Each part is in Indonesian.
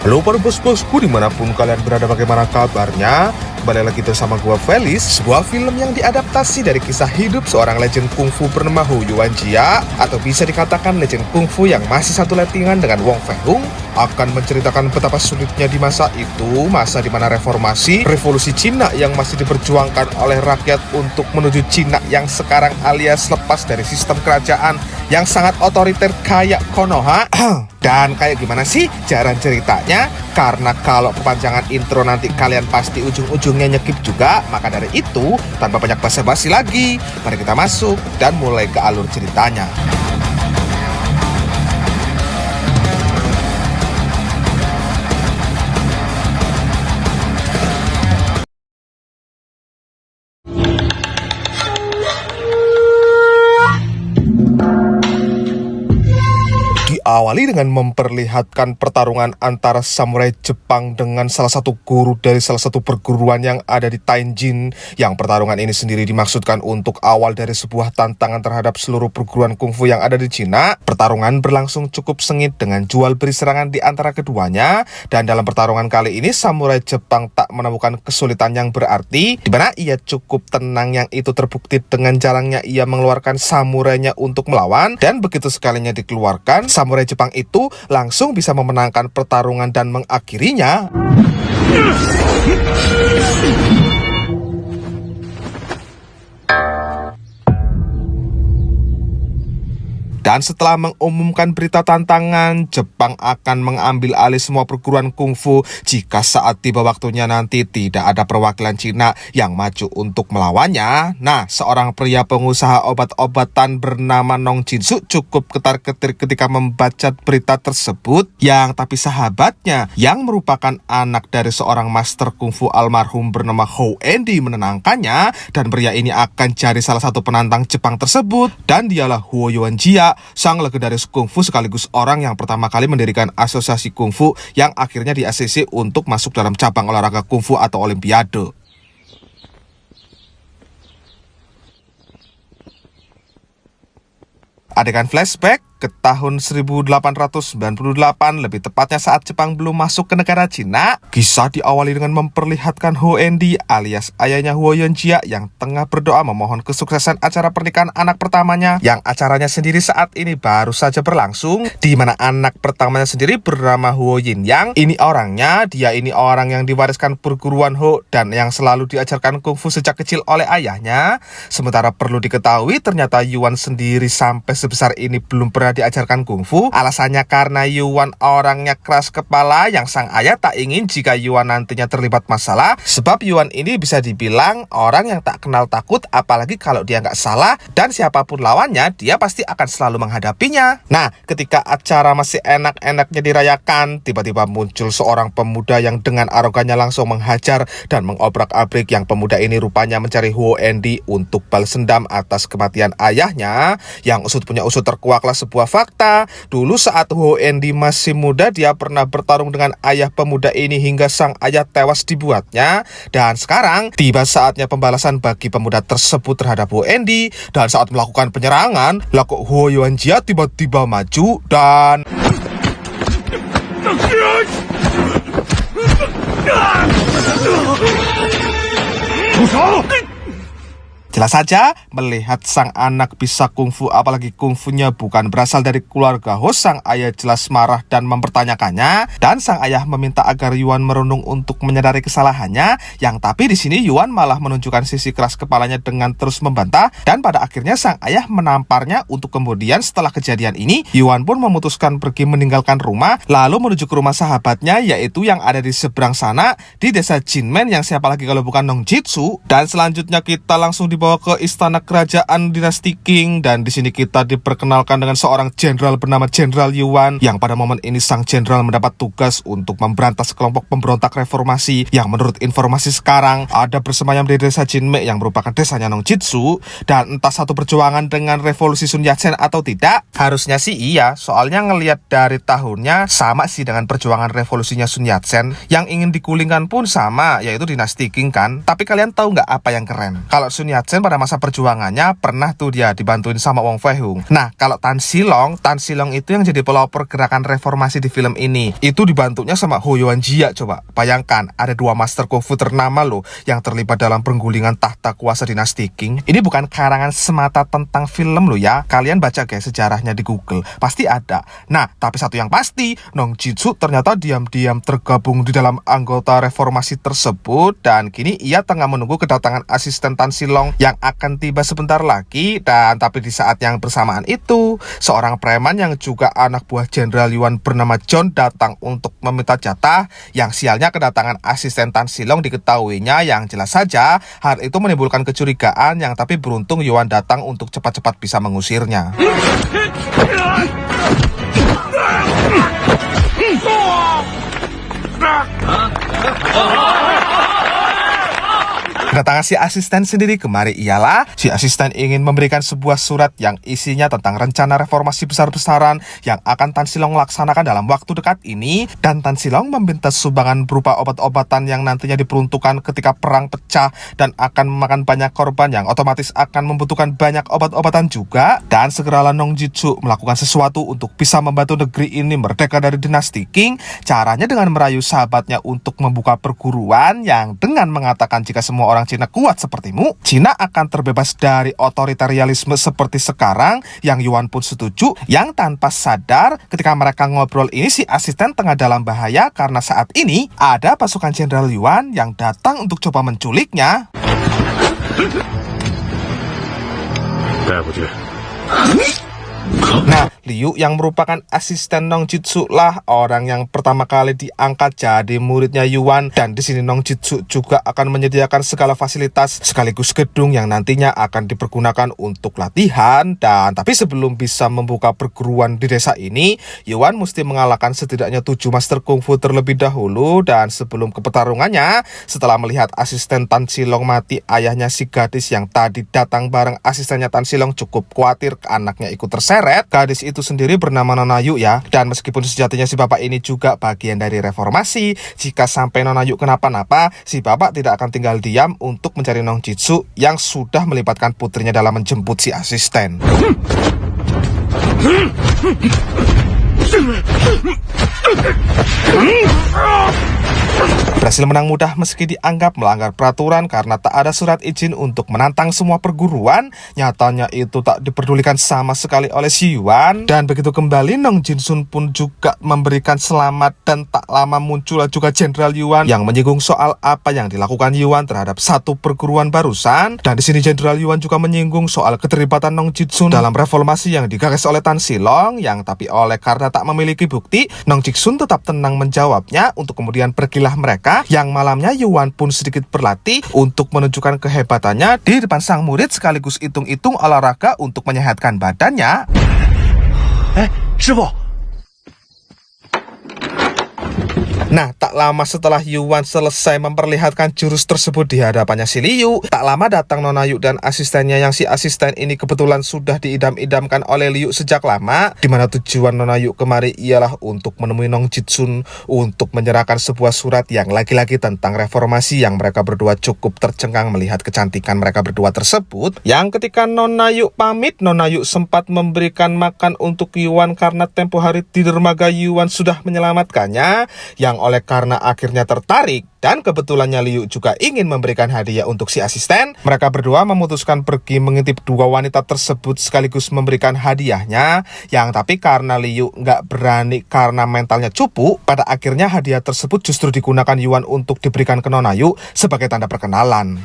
Halo para bos-bosku dimanapun kalian berada, bagaimana kabarnya? Kembali lagi bersama gua Felis. Sebuah film yang diadaptasi dari kisah hidup seorang legend kungfu bernama Hu Yuanjia, atau bisa dikatakan legend kungfu yang masih satu lettingan dengan Wong Fei Hung, akan menceritakan betapa sulitnya di masa itu, masa di mana reformasi, revolusi Cina yang masih diperjuangkan oleh rakyat untuk menuju Cina yang sekarang alias lepas dari sistem kerajaan yang sangat otoriter kayak Konoha. Dan kayak gimana sih jalan ceritanya? Karena kalau kepanjangan intro nanti kalian pasti ujung-ujungnya nyekip juga. Maka dari itu, tanpa banyak basa-basi lagi, mari kita masuk dan mulai ke alur ceritanya. Diawali dengan memperlihatkan pertarungan antara samurai Jepang dengan salah satu guru dari salah satu perguruan yang ada di Tianjin, yang pertarungan ini sendiri dimaksudkan untuk awal dari sebuah tantangan terhadap seluruh perguruan kungfu yang ada di Cina. Pertarungan berlangsung cukup sengit dengan jual beri serangan di antara keduanya, dan dalam pertarungan kali ini samurai Jepang tak menemukan kesulitan yang berarti, di mana ia cukup tenang, yang itu terbukti dengan jarangnya ia mengeluarkan samurainya untuk melawan, dan begitu sekalinya dikeluarkan, samurai Jepang itu langsung bisa memenangkan pertarungan dan mengakhirinya. Dan setelah mengumumkan berita tantangan, Jepang akan mengambil alih semua perguruan kungfu jika saat tiba waktunya nanti tidak ada perwakilan Cina yang maju untuk melawannya. Nah, seorang pria pengusaha obat-obatan bernama Nong Jinsu cukup ketar-ketir ketika membaca berita tersebut, yang tapi sahabatnya yang merupakan anak dari seorang master kungfu almarhum bernama Hou Endi menenangkannya, dan pria ini akan jadi salah satu penantang Jepang tersebut, dan dialah Hu Yuanjia, sang legendaris kungfu sekaligus orang yang pertama kali mendirikan asosiasi kungfu yang akhirnya di ACC untuk masuk dalam cabang olahraga kungfu atau olimpiade. Adegan flashback ke tahun 1898, lebih tepatnya saat Jepang belum masuk ke negara Cina. Kisah diawali dengan memperlihatkan Hou Endi alias ayahnya Hu Yuanjia yang tengah berdoa memohon kesuksesan acara pernikahan anak pertamanya, yang acaranya sendiri saat ini baru saja berlangsung, di mana anak pertamanya sendiri bernama Hu Yinyang. Dia ini orang yang diwariskan perguruan Hou dan yang selalu diajarkan kungfu sejak kecil oleh ayahnya. Sementara perlu diketahui, ternyata Yuan sendiri sampai sebesar ini belum pernah diajarkan kungfu. Alasannya karena Yuan orangnya keras kepala, yang sang ayah tak ingin jika Yuan nantinya terlibat masalah, sebab Yuan ini bisa dibilang orang yang tak kenal takut, apalagi kalau dia nggak salah, dan siapapun lawannya dia pasti akan selalu menghadapinya. Nah, ketika acara masih enak-enaknya dirayakan, tiba-tiba muncul seorang pemuda yang dengan arogannya langsung menghajar dan mengobrak-abrik, yang pemuda ini rupanya mencari Hu Endi untuk balas dendam atas kematian ayahnya. Yang usut punya usut terkuaklah sebuah fakta. Dulu saat Hu Endi masih muda, dia pernah bertarung dengan ayah pemuda ini hingga sang ayah tewas dibuatnya. Dan sekarang tiba saatnya pembalasan bagi pemuda tersebut terhadap Hu Endi. Dan saat melakukan penyerangan, kok Hu Yuanjia tiba-tiba maju dan jelas saja, melihat sang anak bisa kungfu, apalagi kungfunya bukan berasal dari keluarga Hou, sang ayah jelas marah dan mempertanyakannya. Dan sang ayah meminta agar Yuan merenung untuk menyadari kesalahannya. Yang tapi di sini Yuan malah menunjukkan sisi keras kepalanya dengan terus membantah. Dan pada akhirnya sang ayah menamparnya. Untuk kemudian setelah kejadian ini, Yuan pun memutuskan pergi meninggalkan rumah, lalu menuju ke rumah sahabatnya, yaitu yang ada di seberang sana di desa Jinmen, yang siapa lagi kalau bukan Nong Jitsu. Dan selanjutnya kita langsung dibawa ke istana kerajaan dinasti Qing, dan di sini kita diperkenalkan dengan seorang jenderal bernama Jenderal Yuan, yang pada momen ini sang jenderal mendapat tugas untuk memberantas kelompok pemberontak reformasi yang menurut informasi sekarang ada bersemayam di desa Jinmei yang merupakan desanya Nong Jitsu. Dan entah satu perjuangan dengan revolusi Sun Yat-sen atau tidak, harusnya sih iya, soalnya ngelihat dari tahunnya sama sih dengan perjuangan revolusinya Sun Yat-sen. Yang ingin digulingkan pun sama, yaitu dinasti Qing kan. Tapi kalian tahu nggak apa yang keren? Kalau Sun Yat-sen Sen pada masa perjuangannya pernah tuh dia dibantuin sama Wong Fei Hung. Nah, kalau Tan Silong itu yang jadi pelopor gerakan reformasi di film ini. Itu dibantunya sama Ho Yuan Jia. Coba bayangkan, ada dua master kungfu ternama loh yang terlibat dalam penggulingan tahta kuasa dinasti Qing. Ini bukan karangan semata tentang film loh ya. Kalian baca guys sejarahnya di Google, pasti ada. Nah, tapi satu yang pasti, Nong Jitsu ternyata diam-diam tergabung di dalam anggota reformasi tersebut, dan kini ia tengah menunggu kedatangan asisten Tan Silong yang akan tiba sebentar lagi. Dan tapi di saat yang bersamaan itu, seorang preman yang juga anak buah Jenderal Yuan bernama John datang untuk meminta jatah. Yang sialnya kedatangan asisten Tan Silong diketahuinya, yang jelas saja hal itu menimbulkan kecurigaan, yang tapi beruntung Yuan datang untuk cepat-cepat bisa mengusirnya. Kedatangan si asisten sendiri kemari ialah si asisten ingin memberikan sebuah surat yang isinya tentang rencana reformasi besar-besaran yang akan Tan Silong laksanakan dalam waktu dekat ini, dan Tan Silong meminta sumbangan berupa obat-obatan yang nantinya diperuntukkan ketika perang pecah dan akan memakan banyak korban yang otomatis akan membutuhkan banyak obat-obatan juga. Dan segeralah Nong Jitsu melakukan sesuatu untuk bisa membantu negeri ini merdeka dari dinasti Qing. Caranya dengan merayu sahabatnya untuk membuka perguruan yang dengan mengatakan jika semua orang Cina kuat sepertimu, Cina akan terbebas dari otoritarianisme seperti sekarang, yang Yuan pun setuju. Yang tanpa sadar ketika mereka ngobrol ini, si asisten tengah dalam bahaya karena saat ini ada pasukan Jenderal Yuan yang datang untuk coba menculiknya. Nah, Liu yang merupakan asisten Nong Jitsu lah orang yang pertama kali diangkat jadi muridnya Yuan, dan di sini Nong Jitsu juga akan menyediakan segala fasilitas sekaligus gedung yang nantinya akan dipergunakan untuk latihan. Dan tapi sebelum bisa membuka perguruan di desa ini, Yuan mesti mengalahkan setidaknya 7 master kungfu terlebih dahulu. Dan sebelum ke pertarungannya, setelah melihat asisten Tan Silong mati, ayahnya si gadis yang tadi datang bareng asistennya Tan Silong cukup khawatir anaknya ikut terseret. Gadis itu sendiri bernama Nona Yu ya, dan meskipun sejatinya si bapak ini juga bagian dari reformasi, jika sampai Nona Yu kenapa-napa, si bapak tidak akan tinggal diam untuk mencari Nong Jitsu yang sudah melibatkan putrinya dalam menjemput si asisten. Berhasil menang mudah meski dianggap melanggar peraturan karena tak ada surat izin untuk menantang semua perguruan. Nyatanya itu tak diperdulikan sama sekali oleh si Yuan. Dan begitu kembali, Nong Jinsun pun juga memberikan selamat, dan tak lama muncullah juga Jenderal Yuan yang menyinggung soal apa yang dilakukan Yuan terhadap satu perguruan barusan. Dan di sini Jenderal Yuan juga menyinggung soal keterlibatan Nong Jinsun dalam reformasi yang digagas oleh Tan Silong, yang tapi oleh karena tak memiliki bukti, Nong Jinsun tetap tenang menjawabnya. Untuk kemudian pergilah mereka, yang malamnya Yuan pun sedikit berlatih untuk menunjukkan kehebatannya di depan sang murid sekaligus hitung-hitung olahraga untuk menyehatkan badannya. Nah, tak lama setelah Yuan selesai memperlihatkan jurus tersebut di hadapannya si Liu, tak lama datang Nona Yu dan asistennya, yang si asisten ini kebetulan sudah diidam-idamkan oleh Liu sejak lama, dimana tujuan Nona Yu kemari ialah untuk menemui Nong Jitsun untuk menyerahkan sebuah surat yang lagi-lagi tentang reformasi, yang mereka berdua cukup tercengang melihat kecantikan mereka berdua tersebut. Yang ketika Nona Yu pamit, Nona Yu sempat memberikan makan untuk Yuan karena tempo hari di dermaga Yuan sudah menyelamatkannya, yang oleh karena akhirnya tertarik, dan kebetulannya Liu juga ingin memberikan hadiah untuk si asisten, mereka berdua memutuskan pergi mengintip dua wanita tersebut sekaligus memberikan hadiahnya. Yang tapi karena Liu nggak berani karena mentalnya cupu, pada akhirnya hadiah tersebut justru digunakan Yuan untuk diberikan ke Nona Yu sebagai tanda perkenalan.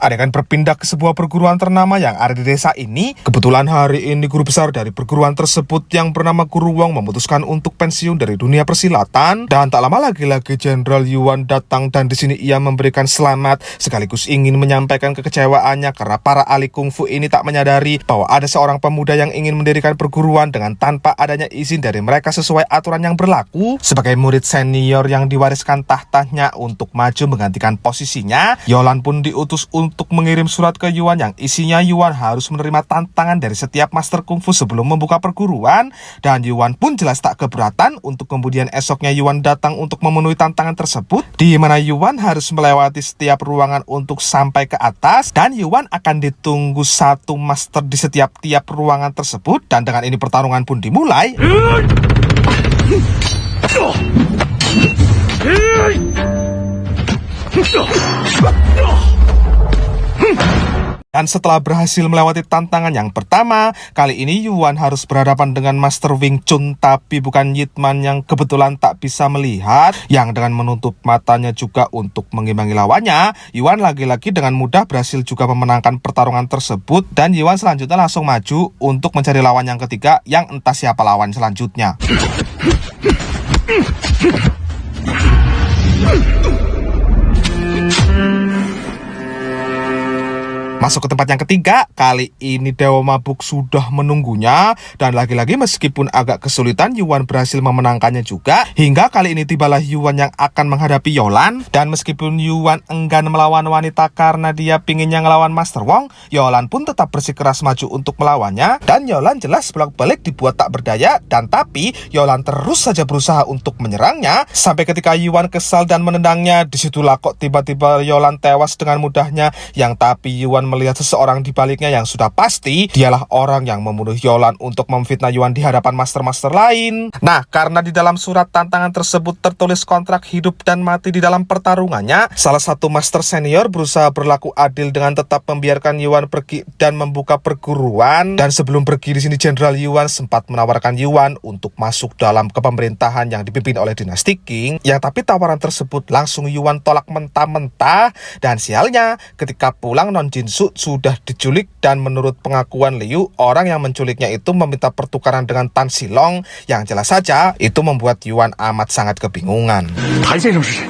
Adegan berpindah ke sebuah perguruan ternama yang ada di desa ini. Kebetulan hari ini guru besar dari perguruan tersebut yang bernama Guru Wong memutuskan untuk pensiun dari dunia persilatan. Dan tak lama lagi-lagi Jenderal Yuan datang, dan di sini ia memberikan selamat sekaligus ingin menyampaikan kekecewaannya karena para ahli kungfu ini tak menyadari bahwa ada seorang pemuda yang ingin mendirikan perguruan dengan tanpa adanya izin dari mereka sesuai aturan yang berlaku. Sebagai murid senior yang diwariskan tahtanya untuk maju menggantikan posisinya, Yolan pun diutus untuk untuk mengirim surat ke Yuan yang isinya Yuan harus menerima tantangan dari setiap master kungfu sebelum membuka perguruan. Dan Yuan pun jelas tak keberatan untuk kemudian esoknya Yuan datang untuk memenuhi tantangan tersebut, di mana Yuan harus melewati setiap ruangan untuk sampai ke atas, dan Yuan akan ditunggu satu master di setiap tiap ruangan tersebut. Dan dengan ini pertarungan pun dimulai. Dan setelah berhasil melewati tantangan yang pertama, kali ini Yuan harus berhadapan dengan Master Wing Chun, tapi bukan Yitman yang kebetulan tak bisa melihat, yang dengan menutup matanya juga untuk mengimbangi lawannya. Yuan lagi-lagi dengan mudah berhasil juga memenangkan pertarungan tersebut, dan Yuan selanjutnya langsung maju untuk mencari lawan yang ketiga, yang entah siapa lawan selanjutnya. Masuk ke tempat yang ketiga, kali ini Dewa Mabuk sudah menunggunya, dan lagi-lagi meskipun agak kesulitan, Yuan berhasil memenangkannya juga, hingga kali ini tibalah Yuan yang akan menghadapi Yolan. Dan meskipun Yuan enggan melawan wanita karena dia pinginnya ngelawan Master Wong, Yolan pun tetap bersikeras maju untuk melawannya, dan Yolan jelas bolak-balik dibuat tak berdaya, dan tapi Yolan terus saja berusaha untuk menyerangnya, sampai ketika Yuan kesal dan menendangnya, disitulah kok tiba-tiba Yolan tewas dengan mudahnya, yang tapi Yuan melihat seseorang di baliknya yang sudah pasti dialah orang yang membunuh Yolan untuk memfitnah Yuan di hadapan master-master lain. Nah, karena di dalam surat tantangan tersebut tertulis kontrak hidup dan mati di dalam pertarungannya, salah satu master senior berusaha berlaku adil dengan tetap membiarkan Yuan pergi dan membuka perguruan. Dan sebelum pergi di sini, Jenderal Yuan sempat menawarkan Yuan untuk masuk dalam kepemerintahan yang dipimpin oleh dinasti Qing, yang tapi tawaran tersebut langsung Yuan tolak mentah-mentah. Dan sialnya, ketika pulang Non Jinsu sudah diculik, dan menurut pengakuan Liu, orang yang menculiknya itu meminta pertukaran dengan Tan Silong, yang jelas saja itu membuat Yuan amat sangat kebingungan. Tan先生是谁？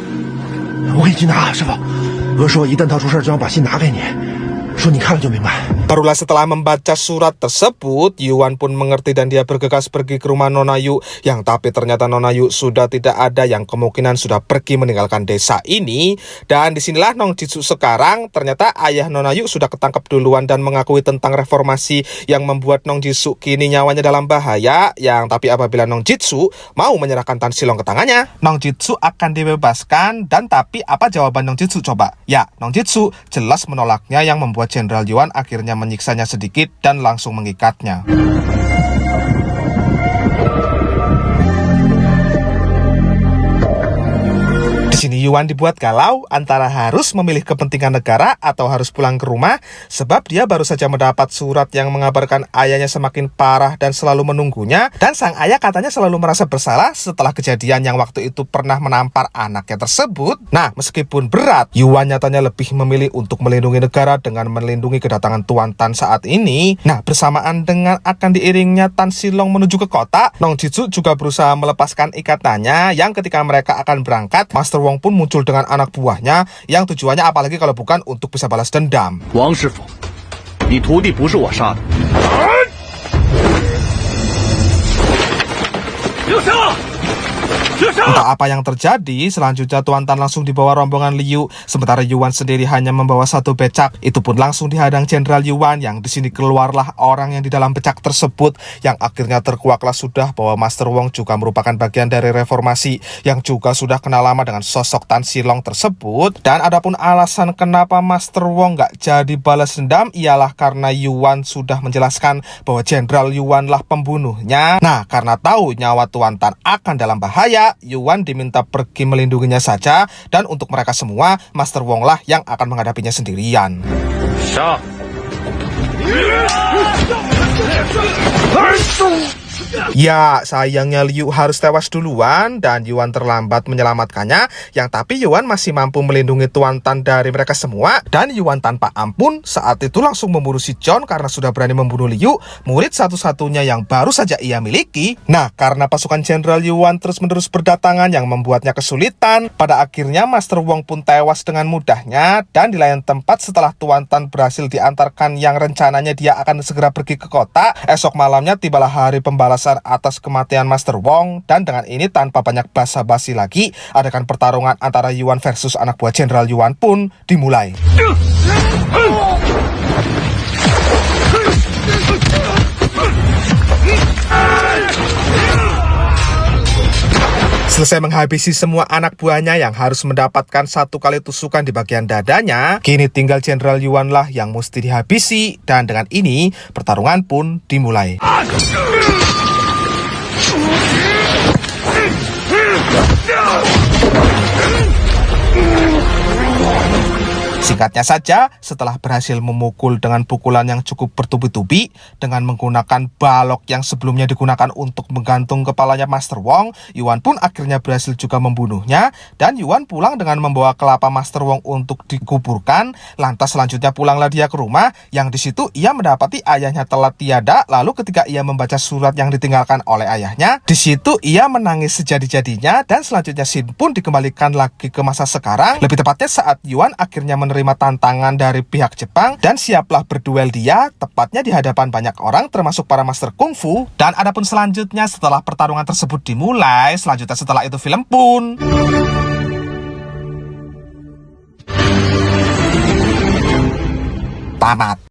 我给你去拿，师傅。哥说一旦他出事就要把信拿给你，说你看了就明白。 Barulah setelah membaca surat tersebut, Yuan pun mengerti dan dia bergegas pergi ke rumah Nona Yu, yang tapi ternyata Nona Yu sudah tidak ada, yang kemungkinan sudah pergi meninggalkan desa ini. Dan disinilah Nong Jitsu sekarang, ternyata ayah Nona Yu sudah ketangkep duluan dan mengakui tentang reformasi yang membuat Nong Jitsu kini nyawanya dalam bahaya, yang tapi apabila Nong Jitsu mau menyerahkan Tan Silong ke tangannya, Nong Jitsu akan dibebaskan. Dan tapi apa jawaban Nong Jitsu coba? Ya, Nong Jitsu jelas menolaknya, yang membuat Jenderal Yuan akhirnya menyiksanya sedikit dan langsung mengikatnya. Di sini Yuan dibuat galau antara harus memilih kepentingan negara atau harus pulang ke rumah, sebab dia baru saja mendapat surat yang mengabarkan ayahnya semakin parah dan selalu menunggunya, dan sang ayah katanya selalu merasa bersalah setelah kejadian yang waktu itu pernah menampar anaknya tersebut. Nah, meskipun berat, Yuan nyatanya lebih memilih untuk melindungi negara dengan melindungi kedatangan Tuan Tan saat ini. Nah, bersamaan dengan akan diiringnya Tan Silong menuju ke kota, Nong Jitsu juga berusaha melepaskan ikatannya, yang ketika mereka akan berangkat, Master Wong pun muncul dengan anak buahnya, yang tujuannya apalagi kalau bukan untuk bisa balas dendam. Wang师傅，你徒弟不是我杀的。留下！ Entah apa yang terjadi, selanjutnya Tuan Tan langsung dibawa rombongan Liu, sementara Yuan sendiri hanya membawa satu becak. Itu pun langsung dihadang Jenderal Yuan, yang di sini keluarlah orang yang di dalam becak tersebut, yang akhirnya terkuaklah sudah bahwa Master Wong juga merupakan bagian dari reformasi, yang juga sudah kenal lama dengan sosok Tan Silong tersebut. Dan adapun alasan kenapa Master Wong gak jadi balas dendam ialah karena Yuan sudah menjelaskan bahwa Jenderal Yuan lah pembunuhnya. Nah, karena tahu nyawa Tuan Tan akan dalam bahaya, Yuan diminta pergi melindunginya saja, dan untuk mereka semua, Master Wong lah yang akan menghadapinya sendirian. Ya, sayangnya Liu harus tewas duluan dan Yuan terlambat menyelamatkannya, yang tapi Yuan masih mampu melindungi Tuan Tan dari mereka semua. Dan Yuan tanpa ampun saat itu langsung membunuh si John karena sudah berani membunuh Liu, murid satu-satunya yang baru saja ia miliki. Nah, karena pasukan Jenderal Yuan terus-menerus berdatangan yang membuatnya kesulitan, pada akhirnya Master Wong pun tewas dengan mudahnya. Dan di lain tempat, setelah Tuan Tan berhasil diantarkan yang rencananya dia akan segera pergi ke kota, esok malamnya tibalah hari pembalasan besar atas kematian Master Wong. Dan dengan ini tanpa banyak basa-basi lagi, adakan pertarungan antara Yuan versus anak buah Jenderal Yuan pun dimulai. Selesai menghabisi semua anak buahnya yang harus mendapatkan 1 kali tusukan di bagian dadanya, kini tinggal Jenderal Yuan lah yang mesti dihabisi. Dan dengan ini pertarungan pun dimulai. Singkatnya saja, setelah berhasil memukul dengan pukulan yang cukup bertubi-tubi dengan menggunakan balok yang sebelumnya digunakan untuk menggantung kepalanya Master Wong, Yuan pun akhirnya berhasil juga membunuhnya. Dan Yuan pulang dengan membawa kelapa Master Wong untuk dikuburkan. Lantas selanjutnya pulanglah dia ke rumah, yang di situ ia mendapati ayahnya telah tiada. Lalu ketika ia membaca surat yang ditinggalkan oleh ayahnya, di situ ia menangis sejadi-jadinya. Dan selanjutnya scene pun dikembalikan lagi ke masa sekarang, lebih tepatnya saat Yuan akhirnya menerima tantangan dari pihak Jepang dan siaplah berduel dia, tepatnya di hadapan banyak orang termasuk para master kungfu. Dan adapun selanjutnya setelah pertarungan tersebut dimulai, selanjutnya setelah itu film pun tamat.